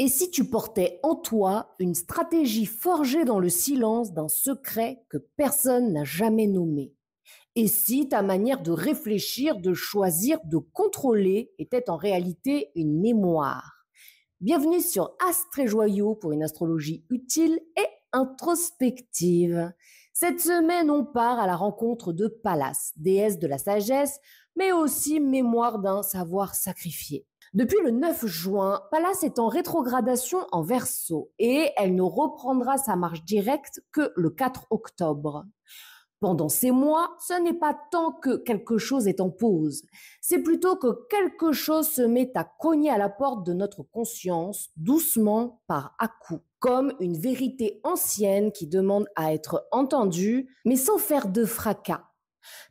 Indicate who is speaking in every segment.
Speaker 1: Et si tu portais en toi une stratégie forgée dans le silence d'un secret que personne n'a jamais nommé? Et si ta manière de réfléchir, de choisir, de contrôler était en réalité une mémoire? Bienvenue sur Astre et Joyaux pour une astrologie utile et introspective. Cette semaine, on part à la rencontre de Pallas, déesse de la sagesse, mais aussi mémoire d'un savoir sacrifié. Depuis le 9 juin, Pallas est en rétrogradation en Verseau et elle ne reprendra sa marche directe que le 4 octobre. Pendant ces mois, ce n'est pas tant que quelque chose est en pause, c'est plutôt que quelque chose se met à cogner à la porte de notre conscience, doucement par à-coups, comme une vérité ancienne qui demande à être entendue, mais sans faire de fracas.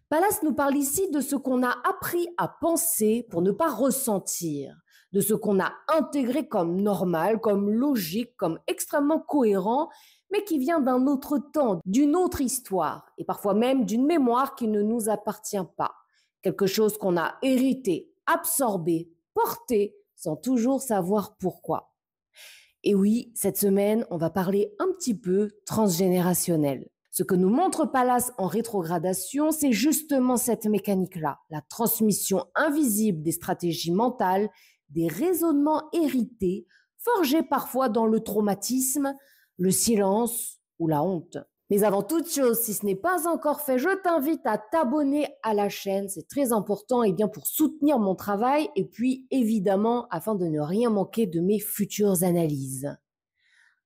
Speaker 1: Pallas nous parle ici de ce qu'on a appris à penser pour ne pas ressentir, de ce qu'on a intégré comme normal, comme logique, comme extrêmement cohérent, mais qui vient d'un autre temps, d'une autre histoire, et parfois même d'une mémoire qui ne nous appartient pas. Quelque chose qu'on a hérité, absorbé, porté, sans toujours savoir pourquoi. Et oui, cette semaine, on va parler un petit peu transgénérationnel. Ce que nous montre Pallas en rétrogradation, c'est justement cette mécanique-là, la transmission invisible des stratégies mentales, des raisonnements hérités, forgés parfois dans le traumatisme, le silence ou la honte. Mais avant toute chose, si ce n'est pas encore fait, je t'invite à t'abonner à la chaîne, c'est très important et bien pour soutenir mon travail et puis évidemment afin de ne rien manquer de mes futures analyses.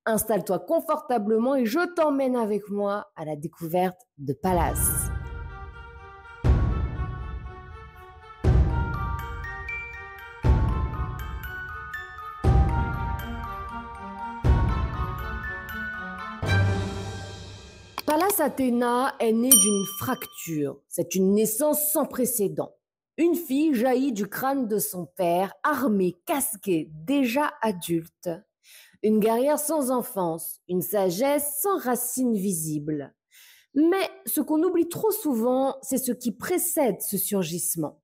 Speaker 1: Installe-toi confortablement et je t'emmène avec moi à la découverte de Pallas. Pallas Athéna est née d'une fracture. C'est une naissance sans précédent. Une fille jaillit du crâne de son père, armée, casquée, déjà adulte. Une guerrière sans enfance, une sagesse sans racines visibles. Mais ce qu'on oublie trop souvent, c'est ce qui précède ce surgissement.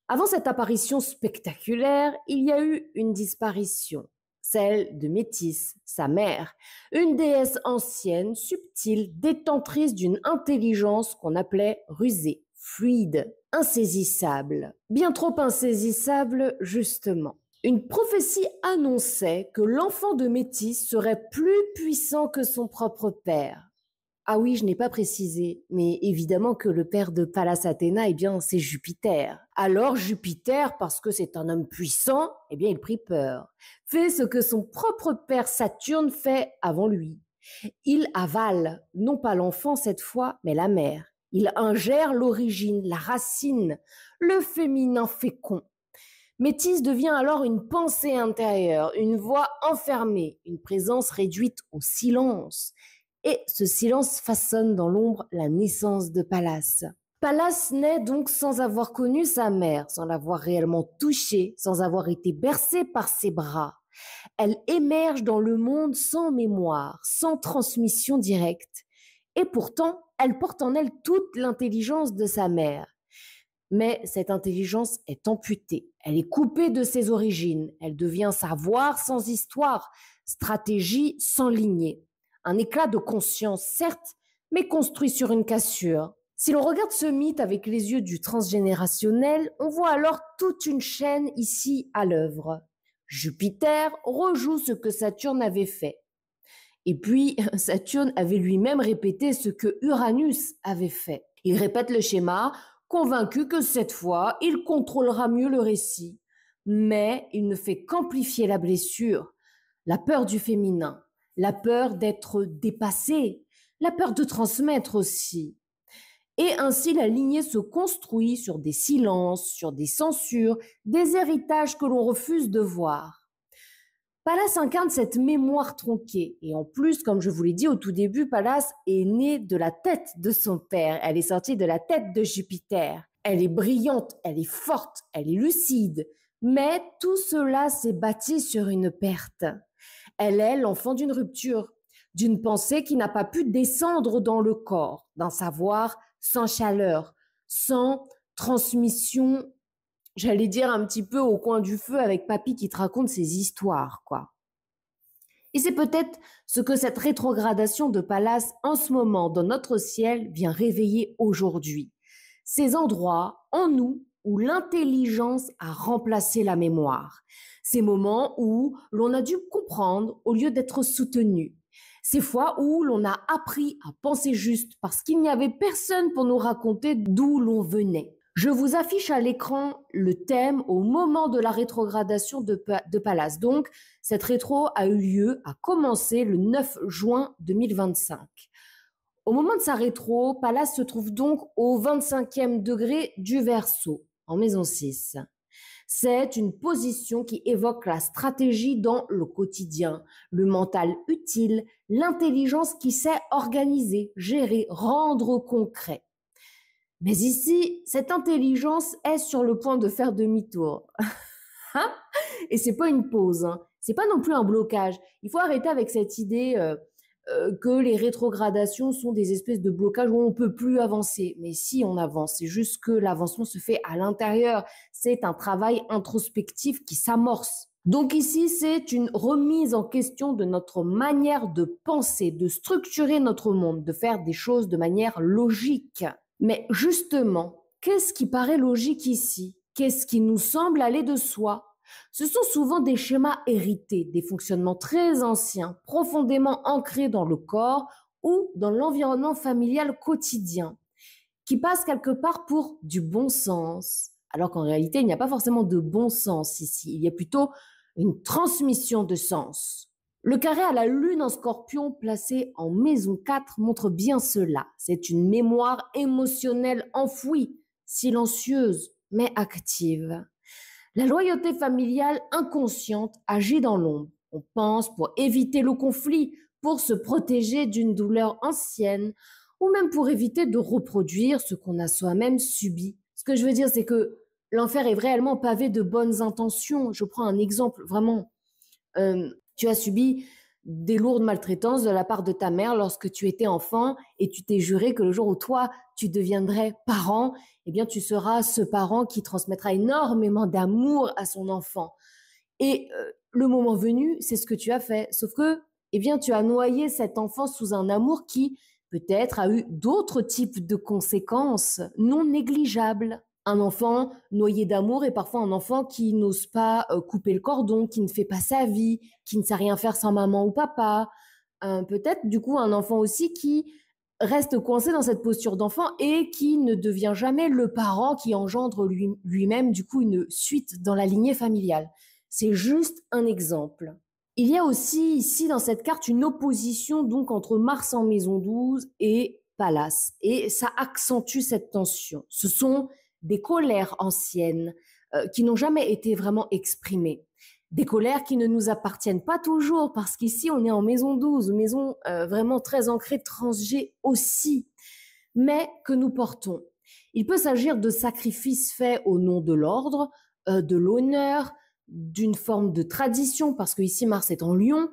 Speaker 1: Avant cette apparition spectaculaire, il y a eu une disparition, celle de Métis, sa mère, une déesse ancienne, subtile, détentrice d'une intelligence qu'on appelait rusée, fluide, insaisissable. Bien trop insaisissable, justement. Une prophétie annonçait que l'enfant de Métis serait plus puissant que son propre père. Ah oui, je n'ai pas précisé, mais évidemment que le père de Pallas Athéna, eh bien, c'est Jupiter. Alors Jupiter, parce que c'est un homme puissant, eh bien, il prit peur. Fait ce que son propre père Saturne fait avant lui. Il avale, non pas l'enfant cette fois, mais la mère. Il ingère l'origine, la racine, le féminin fécond. Métis devient alors une pensée intérieure, une voix enfermée, une présence réduite au silence. Et ce silence façonne dans l'ombre la naissance de Pallas. Pallas naît donc sans avoir connu sa mère, sans l'avoir réellement touchée, sans avoir été bercée par ses bras. Elle émerge dans le monde sans mémoire, sans transmission directe. Et pourtant, elle porte en elle toute l'intelligence de sa mère. Mais cette intelligence est amputée, elle est coupée de ses origines, elle devient savoir sans histoire, stratégie sans lignée. Un éclat de conscience, certes, mais construit sur une cassure. Si l'on regarde ce mythe avec les yeux du transgénérationnel, on voit alors toute une chaîne ici à l'œuvre. Jupiter rejoue ce que Saturne avait fait. Et puis, Saturne avait lui-même répété ce que Uranus avait fait. Il répète le schéma, convaincu que cette fois, il contrôlera mieux le récit. Mais il ne fait qu'amplifier la blessure, la peur du féminin, la peur d'être dépassé, la peur de transmettre aussi. Et ainsi, la lignée se construit sur des silences, sur des censures, des héritages que l'on refuse de voir. Pallas incarne cette mémoire tronquée. Et en plus, comme je vous l'ai dit au tout début, Pallas est née de la tête de son père. Elle est sortie de la tête de Jupiter. Elle est brillante, elle est forte, elle est lucide. Mais tout cela s'est bâti sur une perte. Elle est l'enfant d'une rupture, d'une pensée qui n'a pas pu descendre dans le corps, d'un savoir sans chaleur, sans transmission, j'allais dire un petit peu au coin du feu avec papy qui te raconte ses histoires, quoi. Et c'est peut-être ce que cette rétrogradation de Pallas en ce moment dans notre ciel vient réveiller aujourd'hui. Ces endroits en nous où l'intelligence a remplacé la mémoire. Ces moments où l'on a dû comprendre au lieu d'être soutenu. Ces fois où l'on a appris à penser juste parce qu'il n'y avait personne pour nous raconter d'où l'on venait. Je vous affiche à l'écran le thème au moment de la rétrogradation de Pallas. Donc, cette rétro a eu lieu, a commencé le 9 juin 2025. Au moment de sa rétro, Pallas se trouve donc au 25e degré du Verseau, en maison 6. C'est une position qui évoque la stratégie dans le quotidien, le mental utile, l'intelligence qui sait organiser, gérer, rendre concret. Mais ici, cette intelligence est sur le point de faire demi-tour. Et c'est pas une pause, hein. C'est pas non plus un blocage. Il faut arrêter avec cette idée que les rétrogradations sont des espèces de blocages où on peut plus avancer. Mais si on avance, c'est juste que l'avancement se fait à l'intérieur. C'est un travail introspectif qui s'amorce. Donc ici, c'est une remise en question de notre manière de penser, de structurer notre monde, de faire des choses de manière logique. Mais justement, qu'est-ce qui paraît logique ici? Qu'est-ce qui nous semble aller de soi? Ce sont souvent des schémas hérités, des fonctionnements très anciens, profondément ancrés dans le corps ou dans l'environnement familial quotidien, qui passent quelque part pour du bon sens, alors qu'en réalité, il n'y a pas forcément de bon sens ici, il y a plutôt une transmission de sens. Le carré à la lune en scorpion placé en maison 4 montre bien cela. C'est une mémoire émotionnelle enfouie, silencieuse, mais active. La loyauté familiale inconsciente agit dans l'ombre. On pense pour éviter le conflit, pour se protéger d'une douleur ancienne, ou même pour éviter de reproduire ce qu'on a soi-même subi. Ce que je veux dire, c'est que l'enfer est réellement pavé de bonnes intentions. Je prends un exemple, vraiment. Tu as subi des lourdes maltraitances de la part de ta mère lorsque tu étais enfant et tu t'es juré que le jour où toi, tu deviendrais parent, eh bien, tu seras ce parent qui transmettra énormément d'amour à son enfant. Et le moment venu, c'est ce que tu as fait. Sauf que, eh bien, tu as noyé cet enfant sous un amour qui, peut-être, a eu d'autres types de conséquences non négligeables. Un enfant noyé d'amour est parfois un enfant qui n'ose pas couper le cordon, qui ne fait pas sa vie, qui ne sait rien faire sans maman ou papa. Peut-être, du coup, un enfant aussi qui reste coincé dans cette posture d'enfant et qui ne devient jamais le parent qui engendre lui-même, du coup, une suite dans la lignée familiale. C'est juste un exemple. Il y a aussi ici dans cette carte une opposition donc entre Mars en maison 12 et Pallas. Et ça accentue cette tension. Ce sont des colères anciennes qui n'ont jamais été vraiment exprimées. Des colères qui ne nous appartiennent pas toujours parce qu'ici on est en maison 12, maison vraiment très ancrée, transgée aussi, mais que nous portons. Il peut s'agir de sacrifices faits au nom de l'ordre, de l'honneur, d'une forme de tradition, parce que ici Mars est en Lion,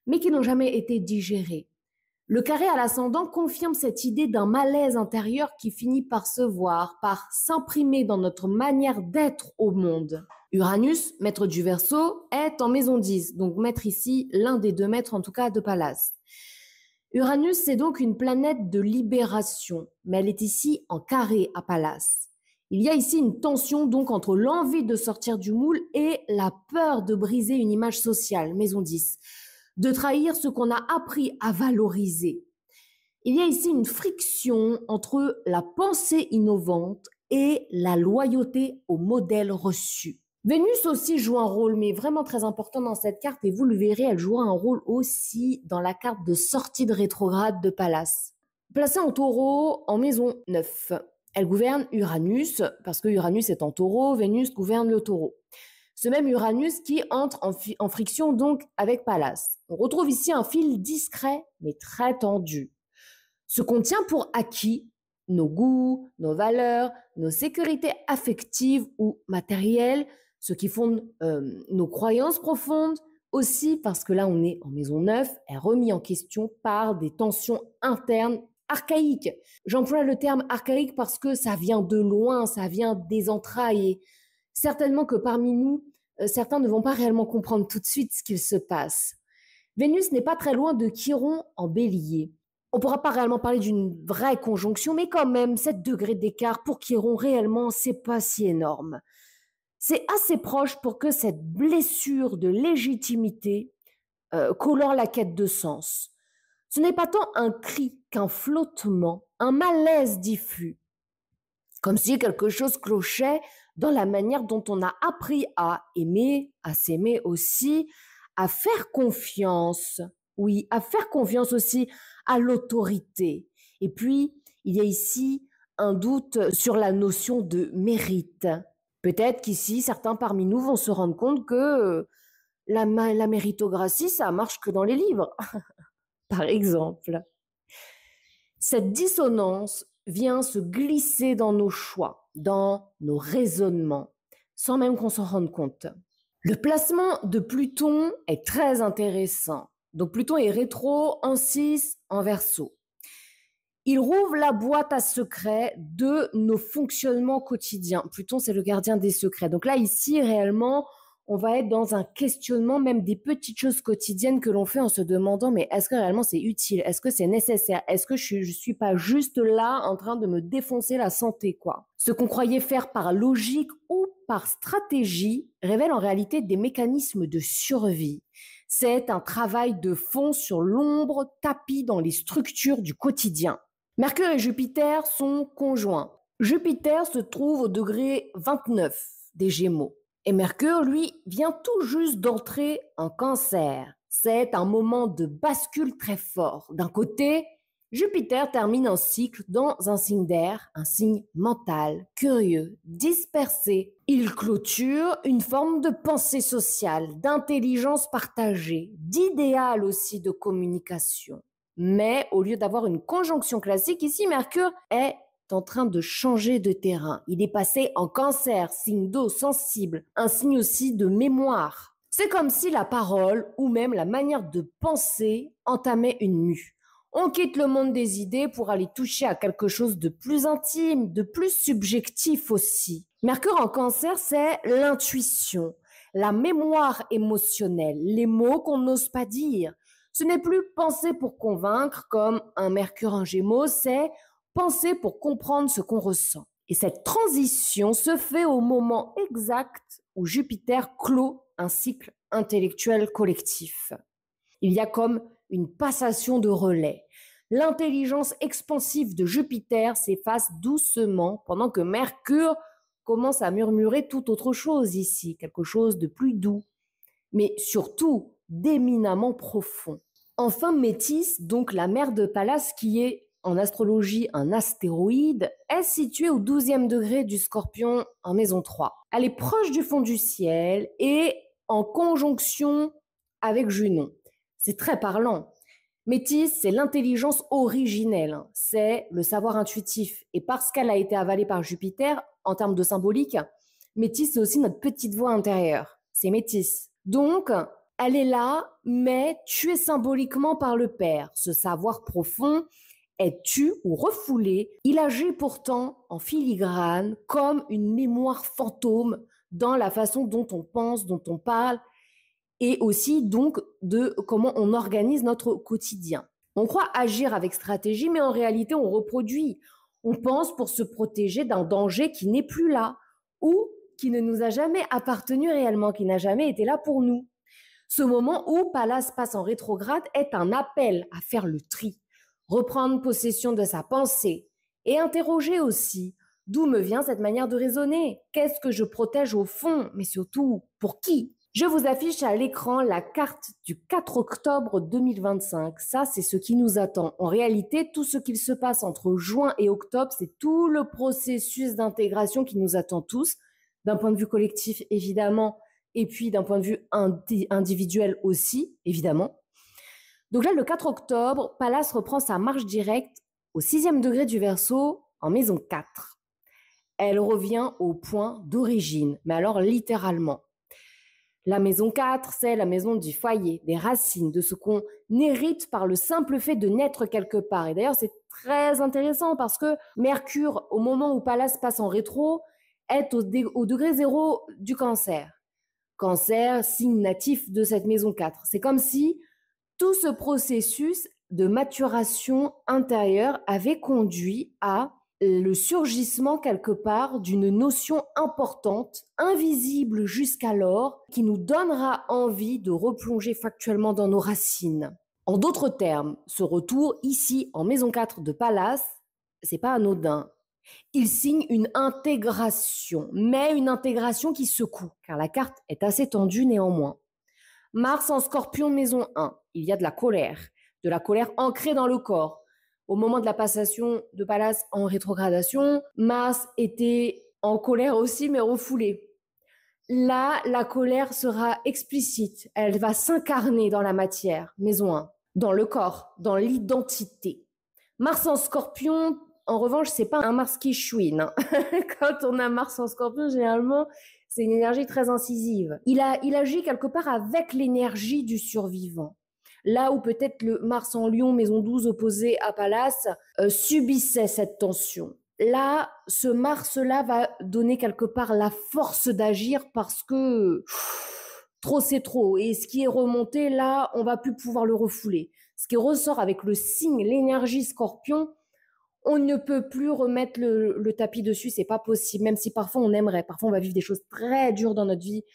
Speaker 1: mais qui n'ont jamais été digérés. Le carré à l'ascendant confirme cette idée d'un malaise intérieur qui finit par se voir, par s'imprimer dans notre manière d'être au monde. Uranus, maître du Verseau, est en maison 10, donc maître ici, l'un des deux maîtres en tout cas de Pallas. Uranus, c'est donc une planète de libération, mais elle est ici en carré à Pallas. Il y a ici une tension donc entre l'envie de sortir du moule et la peur de briser une image sociale, maison 10, de trahir ce qu'on a appris à valoriser. Il y a ici une friction entre la pensée innovante et la loyauté au modèle reçu. Vénus aussi joue un rôle, mais vraiment très important dans cette carte, et vous le verrez, elle jouera un rôle aussi dans la carte de sortie de rétrograde de Pallas. Placée en taureau, en maison 9, elle gouverne Uranus, parce que Uranus est en taureau, Vénus gouverne le taureau. Ce même Uranus qui entre en friction donc avec Pallas. On retrouve ici un fil discret, mais très tendu. Ce qu'on tient pour acquis, nos goûts, nos valeurs, nos sécurités affectives ou matérielles, ce qui fonde nos croyances profondes, aussi parce que là on est en maison 9, est remis en question par des tensions internes archaïques. J'emploie le terme archaïque parce que ça vient de loin, ça vient des entrailles. Et certainement que parmi nous, certains ne vont pas réellement comprendre tout de suite ce qu'il se passe. Vénus n'est pas très loin de Chiron en bélier. On ne pourra pas réellement parler d'une vraie conjonction, mais quand même, 7 degrés d'écart pour Chiron, réellement, c'est pas si énorme. C'est assez proche pour que cette blessure de légitimité colore la quête de sens. Ce n'est pas tant un cri qu'un flottement, un malaise diffus, comme si quelque chose clochait dans la manière dont on a appris à aimer, à s'aimer aussi, à faire confiance, oui, à faire confiance aussi à l'autorité. Et puis, il y a ici un doute sur la notion de mérite. Peut-être qu'ici, certains parmi nous vont se rendre compte que la méritocratie, ça marche que dans les livres, par exemple. Cette dissonance vient se glisser dans nos choix, dans nos raisonnements, sans même qu'on s'en rende compte. Le placement de Pluton est très intéressant. Donc Pluton est rétro en 6 en Verseau. Il rouvre la boîte à secrets de nos fonctionnements quotidiens. Pluton, c'est le gardien des secrets. Donc là, ici, réellement, on va être dans un questionnement même des petites choses quotidiennes que l'on fait en se demandant, mais est-ce que réellement c'est utile? Est-ce que c'est nécessaire? Est-ce que je suis pas juste là en train de me défoncer la santé, quoi? Ce qu'on croyait faire par logique ou par stratégie révèle en réalité des mécanismes de survie. C'est un travail de fond sur l'ombre tapis dans les structures du quotidien. Mercure et Jupiter sont conjoints. Jupiter se trouve au degré 29 des Gémeaux. Et Mercure, lui, vient tout juste d'entrer en Cancer. C'est un moment de bascule très fort. D'un côté, Jupiter termine un cycle dans un signe d'air, un signe mental, curieux, dispersé. Il clôture une forme de pensée sociale, d'intelligence partagée, d'idéal aussi de communication. Mais au lieu d'avoir une conjonction classique, ici, Mercure est en train de changer de terrain. Il est passé en Cancer, signe d'eau sensible, un signe aussi de mémoire. C'est comme si la parole ou même la manière de penser entamait une mue. On quitte le monde des idées pour aller toucher à quelque chose de plus intime, de plus subjectif aussi. Mercure en Cancer, c'est l'intuition, la mémoire émotionnelle, les mots qu'on n'ose pas dire. Ce n'est plus penser pour convaincre comme un Mercure en Gémeaux, c'est penser pour comprendre ce qu'on ressent. Et cette transition se fait au moment exact où Jupiter clôt un cycle intellectuel collectif. Il y a comme une passation de relais. L'intelligence expansive de Jupiter s'efface doucement pendant que Mercure commence à murmurer tout autre chose ici, quelque chose de plus doux, mais surtout d'éminemment profond. Enfin, Métis, donc la mère de Pallas, qui est en astrologie un astéroïde, est située au 12e degré du Scorpion en maison 3. Elle est proche du fond du ciel et en conjonction avec Junon. C'est très parlant. Métis, c'est l'intelligence originelle, c'est le savoir intuitif. Et parce qu'elle a été avalée par Jupiter, en termes de symbolique, Métis, c'est aussi notre petite voix intérieure. C'est Métis. Donc, elle est là, mais tuée symboliquement par le père. Ce savoir profond est tu ou refoulé. Il agit pourtant en filigrane comme une mémoire fantôme dans la façon dont on pense, dont on parle, et aussi donc de comment on organise notre quotidien. On croit agir avec stratégie, mais en réalité, on reproduit. On pense pour se protéger d'un danger qui n'est plus là ou qui ne nous a jamais appartenu réellement, qui n'a jamais été là pour nous. Ce moment où Pallas passe en rétrograde est un appel à faire le tri, reprendre possession de sa pensée et interroger aussi d'où me vient cette manière de raisonner, qu'est-ce que je protège au fond, mais surtout pour qui. Je vous affiche à l'écran la carte du 4 octobre 2025. Ça, c'est ce qui nous attend. En réalité, tout ce qu'il se passe entre juin et octobre, c'est tout le processus d'intégration qui nous attend tous, d'un point de vue collectif, évidemment, et puis d'un point de vue individuel aussi, évidemment. Donc là, le 4 octobre, Pallas reprend sa marche directe au 6e degré du Verseau en maison 4. Elle revient au point d'origine, mais alors littéralement. La maison 4, c'est la maison du foyer, des racines, de ce qu'on hérite par le simple fait de naître quelque part. Et d'ailleurs, c'est très intéressant parce que Mercure, au moment où Pallas passe en rétro, est au degré 0 du Cancer. Cancer, signe natif de cette maison 4. C'est comme si Tout ce processus de maturation intérieure avait conduit à le surgissement quelque part d'une notion importante, invisible jusqu'alors, qui nous donnera envie de replonger factuellement dans nos racines. En d'autres termes, ce retour ici en maison 4 de Pallas, c'est pas anodin. Il signe une intégration, mais une intégration qui secoue, car la carte est assez tendue néanmoins. Mars en Scorpion maison 1, il y a de la colère ancrée dans le corps. Au moment de la passation de Pallas en rétrogradation, Mars était en colère aussi, mais refoulée. Là, la colère sera explicite, elle va s'incarner dans la matière, maison 1, dans le corps, dans l'identité. Mars en Scorpion, en revanche, c'est pas un Mars qui chouine. Hein. Quand on a Mars en Scorpion, généralement, c'est une énergie très incisive. Il agit quelque part avec l'énergie du survivant. Là où peut-être le Mars en Lion, maison 12, opposé à Pallas, subissait cette tension. Là, ce Mars-là va donner quelque part la force d'agir parce que trop c'est trop. Et ce qui est remonté, là, on va plus pouvoir le refouler. Ce qui ressort avec le signe, l'énergie Scorpion, on ne peut plus remettre le tapis dessus, c'est pas possible, même si parfois on aimerait. Parfois on va vivre des choses très dures dans notre vie,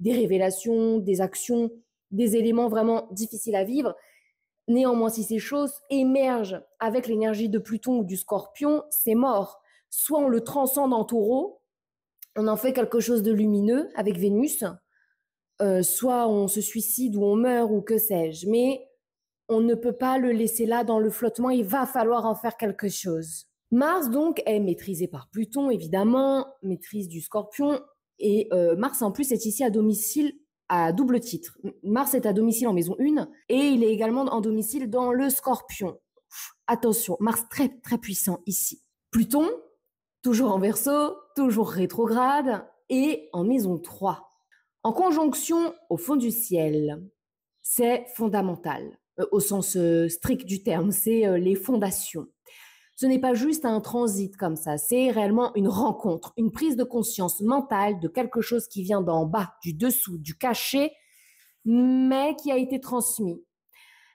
Speaker 1: des révélations, des actions, des éléments vraiment difficiles à vivre. Néanmoins, si ces choses émergent avec l'énergie de Pluton ou du Scorpion, c'est mort. Soit on le transcende en Taureau, on en fait quelque chose de lumineux avec Vénus, soit on se suicide ou on meurt ou que sais-je. Mais on ne peut pas le laisser là dans le flottement, il va falloir en faire quelque chose. Mars, donc, est maîtrisé par Pluton, évidemment, maîtrise du Scorpion, et Mars, en plus, est ici à domicile à double titre. Mars est à domicile en maison 1, et il est également en domicile dans le Scorpion. Attention, Mars très, très puissant ici. Pluton, toujours en Verseau, toujours rétrograde, et en maison 3. En conjonction au fond du ciel, c'est fondamental. Au sens strict du terme, c'est les fondations. Ce n'est pas juste un transit comme ça, c'est réellement une rencontre, une prise de conscience mentale de quelque chose qui vient d'en bas, du dessous, du caché, mais qui a été transmis.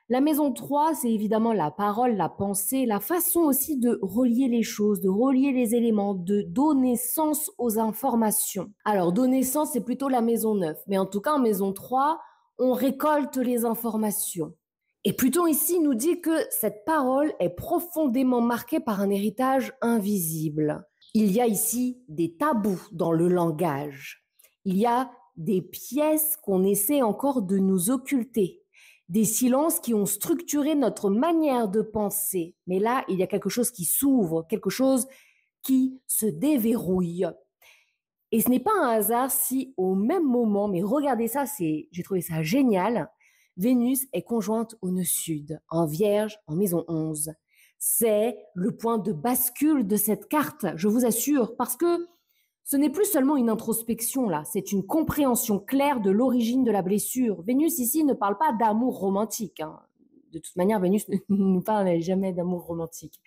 Speaker 1: La maison 3, c'est évidemment la parole, la pensée, la façon aussi de relier les choses, de relier les éléments, de donner sens aux informations. Alors, donner sens, c'est plutôt la maison 9, mais en tout cas, en maison 3, on récolte les informations. Et Pluton ici nous dit que cette parole est profondément marquée par un héritage invisible. Il y a ici des tabous dans le langage. Il y a des pièces qu'on essaie encore de nous occulter. Des silences qui ont structuré notre manière de penser. Mais là, il y a quelque chose qui s'ouvre, quelque chose qui se déverrouille. Et ce n'est pas un hasard si au même moment, mais regardez ça, j'ai trouvé ça génial, Vénus est conjointe au nœud sud, en Vierge, en maison 11. C'est le point de bascule de cette carte, je vous assure, parce que ce n'est plus seulement une introspection là, c'est une compréhension claire de l'origine de la blessure. Vénus ici ne parle pas d'amour romantique. Hein. De toute manière, Vénus ne nous parle jamais d'amour romantique.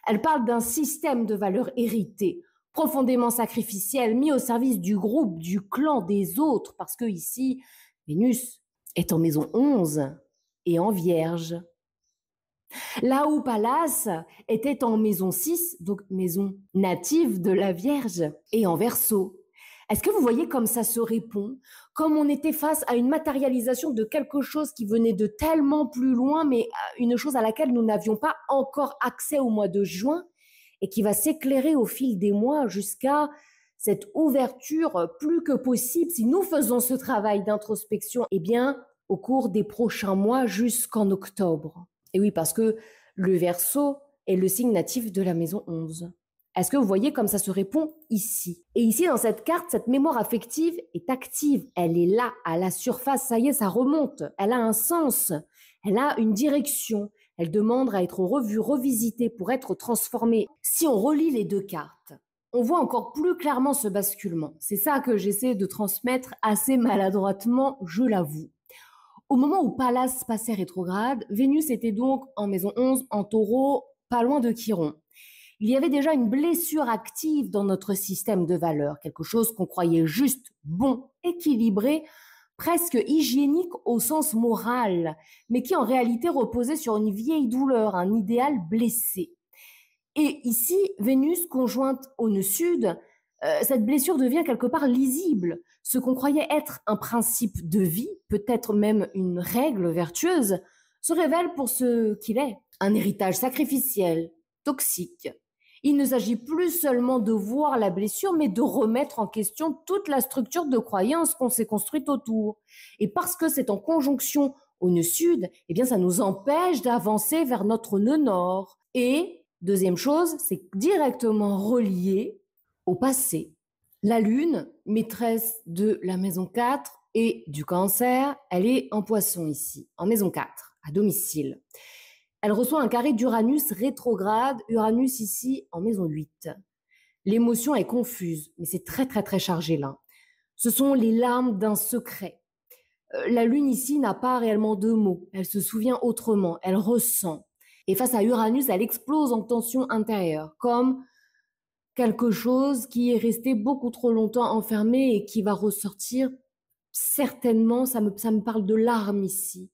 Speaker 1: Elle parle d'un système de valeurs héritées, profondément sacrificiel, mis au service du groupe, du clan, des autres, parce que ici, Vénus est en maison 11 et en Vierge. Là où Pallas était en maison 6, donc maison native de la Vierge, et en Verseau. Est-ce que vous voyez comme ça se répond? Comme on était face à une matérialisation de quelque chose qui venait de tellement plus loin, mais une chose à laquelle nous n'avions pas encore accès au mois de juin, et qui va s'éclairer au fil des mois jusqu'à cette ouverture plus que possible, si nous faisons ce travail d'introspection, eh bien, au cours des prochains mois jusqu'en octobre. Et oui, parce que le Verseau est le signe natif de la maison 11. Est-ce que vous voyez comme ça se répond ici? Et ici, dans cette carte, cette mémoire affective est active. Elle est là, à la surface, ça y est, ça remonte. Elle a un sens, elle a une direction. Elle demande à être revue, revisitée pour être transformée. Si on relie les deux cartes, on voit encore plus clairement ce basculement. C'est ça que j'essaie de transmettre assez maladroitement, je l'avoue. Au moment où Pallas passait rétrograde, Vénus était donc en maison 11, en Taureau, pas loin de Chiron. Il y avait déjà une blessure active dans notre système de valeurs, quelque chose qu'on croyait juste, bon, équilibré, presque hygiénique au sens moral, mais qui en réalité reposait sur une vieille douleur, un idéal blessé. Et ici, Vénus conjointe au nœud sud, cette blessure devient quelque part lisible. Ce qu'on croyait être un principe de vie, peut-être même une règle vertueuse, se révèle pour ce qu'il est, un héritage sacrificiel, toxique. Il ne s'agit plus seulement de voir la blessure, mais de remettre en question toute la structure de croyance qu'on s'est construite autour. Et parce que c'est en conjonction au nœud sud, eh bien, ça nous empêche d'avancer vers notre nœud nord. Et, deuxième chose, c'est directement relié au passé. La Lune, maîtresse de la maison 4 et du Cancer, elle est en Poisson ici, en maison 4, à domicile. Elle reçoit un carré d'Uranus rétrograde, Uranus ici en maison 8. L'émotion est confuse, mais c'est très très très chargé là. Ce sont les larmes d'un secret. La Lune ici n'a pas réellement de mots, elle se souvient autrement, elle ressent. Et face à Uranus, elle explose en tension intérieure, comme quelque chose qui est resté beaucoup trop longtemps enfermé et qui va ressortir certainement, ça me parle de larmes ici.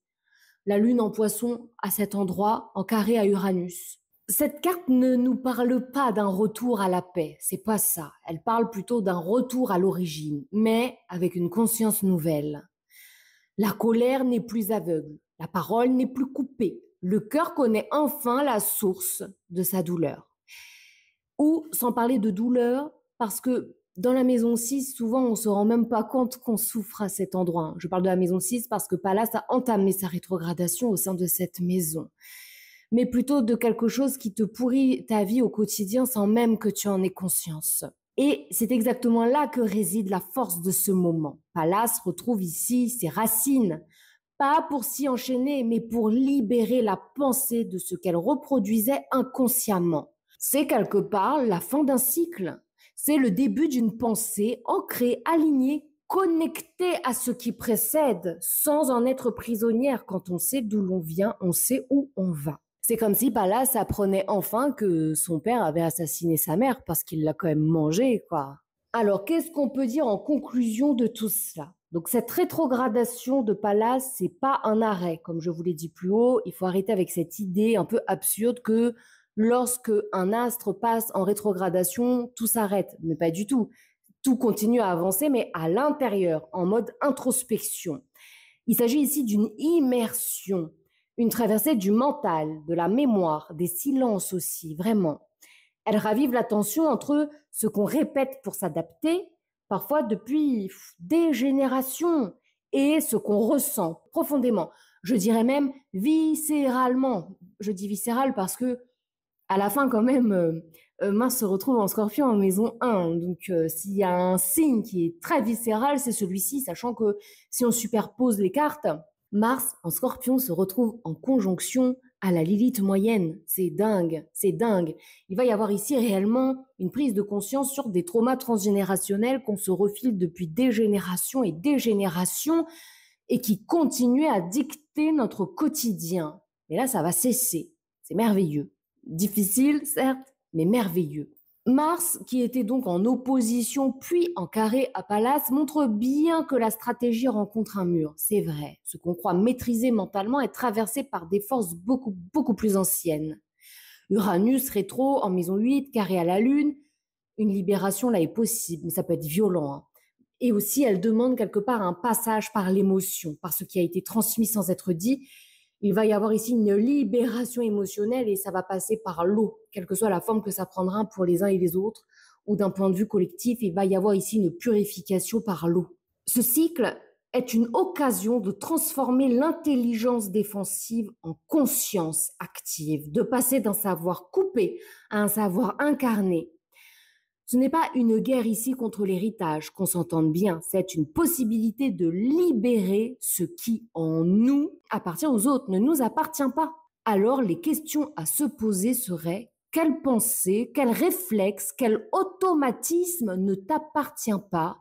Speaker 1: La Lune en Poisson à cet endroit, en carré à Uranus. Cette carte ne nous parle pas d'un retour à la paix, c'est pas ça. Elle parle plutôt d'un retour à l'origine, mais avec une conscience nouvelle. La colère n'est plus aveugle, la parole n'est plus coupée. Le cœur connaît enfin la source de sa douleur. Ou, sans parler de douleur, parce que dans la maison 6, souvent, on ne se rend même pas compte qu'on souffre à cet endroit. Je parle de la maison 6 parce que Pallas a entamé sa rétrogradation au sein de cette maison. Mais plutôt de quelque chose qui te pourrit ta vie au quotidien sans même que tu en aies conscience. Et c'est exactement là que réside la force de ce moment. Pallas retrouve ici ses racines, pas pour s'y enchaîner, mais pour libérer la pensée de ce qu'elle reproduisait inconsciemment. C'est quelque part la fin d'un cycle. C'est le début d'une pensée ancrée, alignée, connectée à ce qui précède, sans en être prisonnière. Quand on sait d'où l'on vient, on sait où on va. C'est comme si Pallas apprenait enfin que son père avait assassiné sa mère parce qu'il l'a quand même mangée, quoi. Alors, qu'est-ce qu'on peut dire en conclusion de tout cela? Donc, cette rétrogradation de Pallas, c'est pas un arrêt, comme je vous l'ai dit plus haut. Il faut arrêter avec cette idée un peu absurde que lorsque un astre passe en rétrogradation, tout s'arrête. Mais pas du tout. Tout continue à avancer, mais à l'intérieur, en mode introspection. Il s'agit ici d'une immersion, une traversée du mental, de la mémoire, des silences aussi, vraiment. Elle ravive la tension entre ce qu'on répète pour s'adapter, parfois depuis des générations, et ce qu'on ressent profondément. Je dirais même viscéralement. Je dis viscéral parce que à la fin, quand même, Mars se retrouve en Scorpion en maison 1. Donc, s'il y a un signe qui est très viscéral, c'est celui-ci, sachant que si on superpose les cartes, Mars en Scorpion se retrouve en conjonction à la Lilith moyenne. C'est dingue, c'est dingue. Il va y avoir ici réellement une prise de conscience sur des traumas transgénérationnels qu'on se refile depuis des générations et qui continuent à dicter notre quotidien. Et là, ça va cesser. C'est merveilleux. Difficile, certes, mais merveilleux. Mars, qui était donc en opposition puis en carré à Pallas, montre bien que la stratégie rencontre un mur. C'est vrai, ce qu'on croit maîtriser mentalement est traversé par des forces beaucoup plus anciennes. Uranus rétro en maison 8, carré à la Lune, une libération là est possible, mais ça peut être violent. Hein. Et aussi, elle demande quelque part un passage par l'émotion, par ce qui a été transmis sans être dit. Il va y avoir ici une libération émotionnelle et ça va passer par l'eau, quelle que soit la forme que ça prendra pour les uns et les autres, ou d'un point de vue collectif, il va y avoir ici une purification par l'eau. Ce cycle est une occasion de transformer l'intelligence défensive en conscience active, de passer d'un savoir coupé à un savoir incarné. Ce n'est pas une guerre ici contre l'héritage, qu'on s'entende bien, c'est une possibilité de libérer ce qui, en nous, appartient aux autres, ne nous appartient pas. Alors, les questions à se poser seraient quelle pensée, quel réflexe, quel automatisme ne t'appartient pas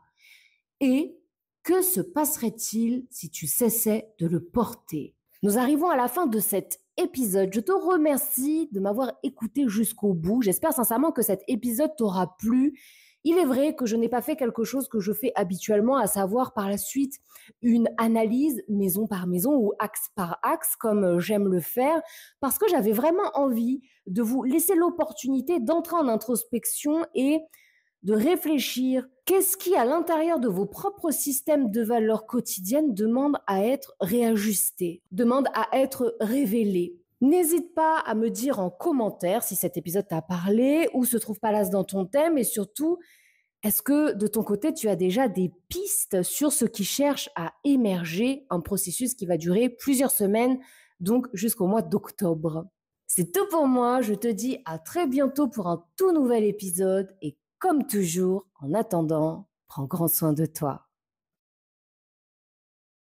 Speaker 1: et que se passerait-il si tu cessais de le porter? Nous arrivons à la fin de cet épisode. Je te remercie de m'avoir écouté jusqu'au bout. J'espère sincèrement que cet épisode t'aura plu Il est vrai que je n'ai pas fait quelque chose que je fais habituellement, à savoir par la suite une analyse maison par maison ou axe par axe, comme j'aime le faire, parce que j'avais vraiment envie de vous laisser l'opportunité d'entrer en introspection et de réfléchir. Qu'est-ce qui, à l'intérieur de vos propres systèmes de valeurs quotidiennes, demande à être réajusté, demande à être révélé? N'hésite pas à me dire en commentaire si cet épisode t'a parlé ou se trouve pas là dans ton thème et surtout, est-ce que de ton côté, tu as déjà des pistes sur ce qui cherche à émerger, un processus qui va durer plusieurs semaines, donc jusqu'au mois d'octobre? C'est tout pour moi, je te dis à très bientôt pour un tout nouvel épisode et comme toujours, en attendant, prends grand soin de toi.